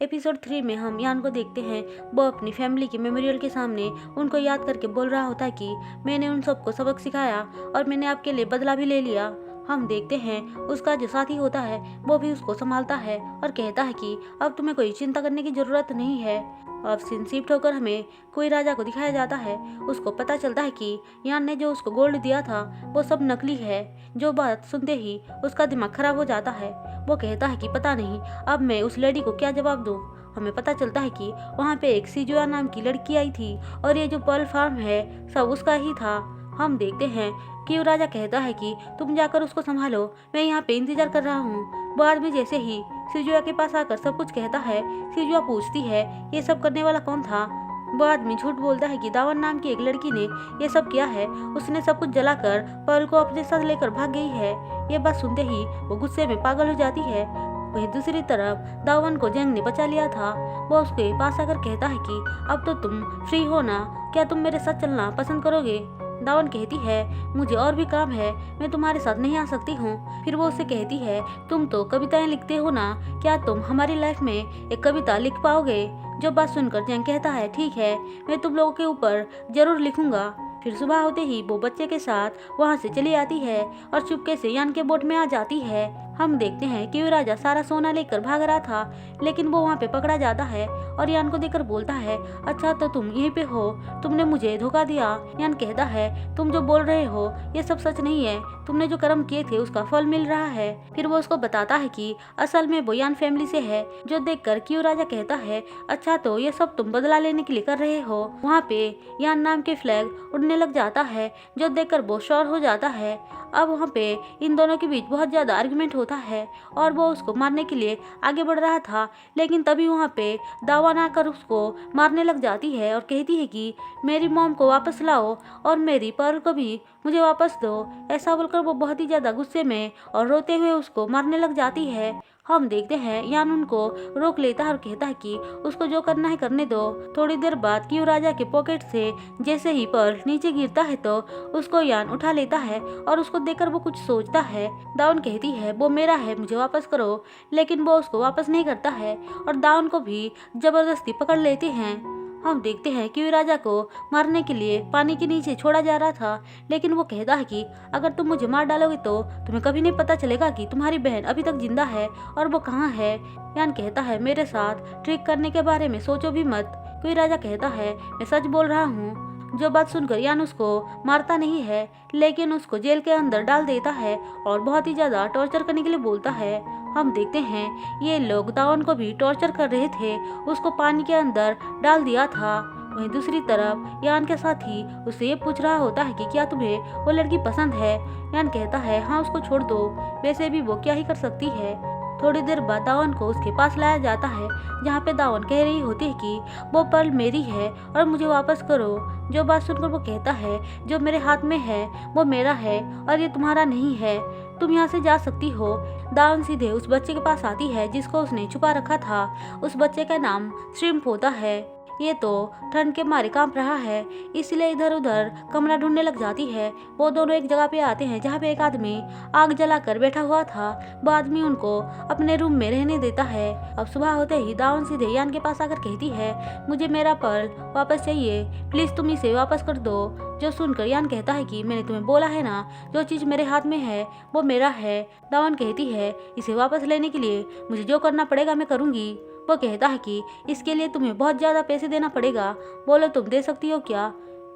Episode 3 में हम यान को देखते हैं। वो अपनी फैमिली के मेमोरियल के सामने उनको याद करके बोल रहा होता है कि मैंने उन सबको सबक सिखाया और मैंने आपके लिए बदला भी ले लिया। हम देखते हैं उसका जो साथी होता है वो भी उसको संभालता है और कहता है कि अब तुम्हें कोई चिंता करने की ज़रूरत नहीं है। अब सीन शिफ्ट होकर हमें कोई राजा को दिखाया जाता है। उसको पता चलता है कि यान ने जो उसको गोल्ड दिया था वो सब नकली है। जो बात सुनते ही उसका दिमाग खराब हो जाता है। वो कहता है कि पता नहीं अब मैं उस लेडी को क्या जवाब दूँ। हमें पता चलता है कि वहाँ पे एक सिजुआ नाम की लड़की आई थी और ये जो पर्ल फार्म है सब उसका ही था। हम देखते हैं कि वो राजा कहता है कि तुम जाकर उसको संभालो, मैं यहाँ पे इंतजार कर रहा हूँ। बाद में जैसे ही सिजुआ के पास आकर सब कुछ कहता है, सिजुआ पूछती है ये सब करने वाला कौन था। वो आदमी झूठ बोलता है कि दावन नाम की एक लड़की ने ये सब किया है। उसने सब कुछ जलाकर पर्ल को अपने साथ लेकर भाग गई है। ये बात सुनते ही वो गुस्से में पागल हो जाती है। वहीं दूसरी तरफ दावन को जंग ने बचा लिया था। वो उसके पास आकर कहता है कि अब तो तुम फ्री हो ना, क्या तुम मेरे साथ चलना पसंद करोगे। दावन कहती है मुझे और भी काम है, मैं तुम्हारे साथ नहीं आ सकती हूँ। फिर वो उससे कहती है तुम तो कविताएं लिखते हो ना, क्या तुम हमारी लाइफ में एक कविता लिख पाओगे। जो बात सुनकर जंग कहता है ठीक है, मैं तुम लोगों के ऊपर जरूर लिखूंगा। फिर सुबह होते ही वो बच्चे के साथ वहाँ से चली आती है और चुपके से यान के बोट में आ जाती है। हम देखते हैं कि वो राजा सारा सोना लेकर भाग रहा था, लेकिन वो वहाँ पे पकड़ा जाता है और यान को देखकर बोलता है अच्छा तो तुम यहीं पे हो, तुमने मुझे धोखा दिया। यान कहता है तुम जो बोल रहे हो ये सब सच नहीं है, तुमने जो कर्म किए थे उसका फल मिल रहा है। फिर वो उसको बताता है कि असल में वो यान फैमिली से है। जो देखकर क्यू राजा कहता है अच्छा तो ये सब तुम बदला लेने के लिए कर रहे हो। वहाँ पे यान नाम के फ्लैग उड़ने लग जाता है। जो देखकर वो श्योर हो जाता है। अब वहाँ पे इन दोनों के बीच बहुत ज़्यादा आर्गुमेंट होता है और वो उसको मारने के लिए आगे बढ़ रहा था, लेकिन तभी वहाँ पे दावन आकर उसको मारने लग जाती है और कहती है कि मेरी मॉम को वापस लाओ और मेरी पर्ल को भी मुझे वापस दो। ऐसा बोलकर वो बहुत ही ज़्यादा गुस्से में और रोते हुए उसको मारने लग जाती है। हम देखते हैं यान उनको रोक लेता है और कहता है कि उसको जो करना है करने दो। थोड़ी देर बाद क्यू राजा के पॉकेट से जैसे ही पर्ल नीचे गिरता है तो उसको यान उठा लेता है और उसको देखकर वो कुछ सोचता है। दावन कहती है वो मेरा है, मुझे वापस करो, लेकिन वो उसको वापस नहीं करता है और दावन को भी जबरदस्ती पकड़ लेते हैं। हम देखते हैं कि राजा को मारने के लिए पानी के नीचे छोड़ा जा रहा था, लेकिन वो कहता है कि अगर तुम मुझे मार डालोगे तो तुम्हें कभी नहीं पता चलेगा कि तुम्हारी बहन अभी तक जिंदा है और वो कहाँ है। यान कहता है मेरे साथ ट्रिक करने के बारे में सोचो भी मत। कोई राजा कहता है मैं सच बोल रहा हूँ। जो बात सुनकर यान उसको मारता नहीं है, लेकिन उसको जेल के अंदर डाल देता है और बहुत ही ज्यादा टॉर्चर करने के लिए बोलता है। हम देखते हैं ये लोग दावन को भी टॉर्चर कर रहे थे, उसको पानी के अंदर डाल दिया था। वहीं दूसरी तरफ यान के साथी उससे ये पूछ रहा होता है कि क्या तुम्हें वो लड़की पसंद है। यान कहता है हाँ उसको छोड़ दो, वैसे भी वो क्या ही कर सकती है। थोड़ी देर बाद दावन को उसके पास लाया जाता है, जहाँ पे दावन कह रही होती है कि वो पर्ल मेरी है और मुझे वापस करो। जो बात सुनकर वो कहता है जो मेरे हाथ में है वो मेरा है और ये तुम्हारा नहीं है, तुम यहाँ से जा सकती हो। दावन सीधे उस बच्चे के पास आती है जिसको उसने छुपा रखा था। उस बच्चे का नाम श्रिम्प होता है। ये तो ठंड के मारे कांप रहा है, इसलिए इधर उधर कमरा ढूंढने लग जाती है। वो दोनों एक जगह पे आते हैं जहाँ पे एक आदमी आग जलाकर बैठा हुआ था। वो आदमी उनको अपने रूम में रहने देता है। अब सुबह होते ही दावन सीधे यान के पास आकर कहती है मुझे मेरा पर्ल वापस चाहिए, प्लीज तुम इसे वापस कर दो। जो सुनकर यान कहता है कि मैंने तुम्हें बोला है ना जो चीज मेरे हाथ में है वो मेरा है। दावन कहती है इसे वापस लेने के लिए मुझे जो करना पड़ेगा मैं करूँगी। वो कहता है कि इसके लिए तुम्हें बहुत ज़्यादा पैसे देना पड़ेगा, बोलो तुम दे सकती हो क्या।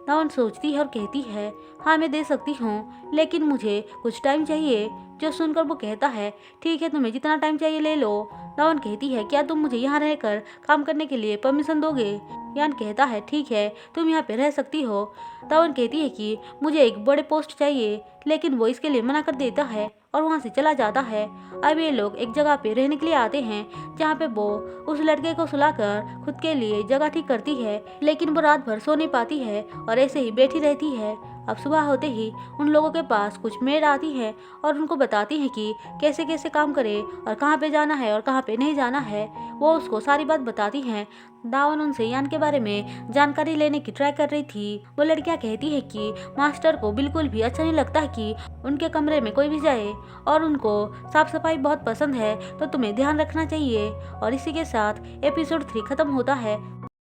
दावन सोचती है और कहती है हाँ मैं दे सकती हूँ, लेकिन मुझे कुछ टाइम चाहिए। जो सुनकर वो कहता है ठीक है तुम्हें जितना टाइम चाहिए ले लो। दावन कहती है क्या तुम मुझे यहाँ रहकर काम करने के लिए परमिशन दोगे। यान कहता है ठीक है तुम यहाँ पे रह सकती हो। दावन कहती है कि मुझे एक बड़े पोस्ट चाहिए, लेकिन वो इसके लिए मना कर देता है और वहाँ से चला जाता है। अब ये लोग एक जगह पे रहने के लिए आते हैं जहाँ पे वो उस लड़के को सुलाकर खुद के लिए जगह ठीक करती है, लेकिन वो रात भर सो नहीं पाती है और ऐसे ही बैठी रहती है। अब सुबह होते ही उन लोगों के पास कुछ मेड आती है और उनको बताती है कि कैसे कैसे काम करे और कहाँ पे जाना है और कहाँ पे नहीं जाना है। वो उसको सारी बात बताती हैं। दावन उनसे यान के बारे में जानकारी लेने की ट्राई कर रही थी। वो लड़कियां कहती है कि मास्टर को बिल्कुल भी अच्छा नहीं लगता कि उनके कमरे में कोई भी जाए और उनको साफ सफाई बहुत पसंद है, तो तुम्हें ध्यान रखना चाहिए। और इसी के साथ एपिसोड 3 खत्म होता है।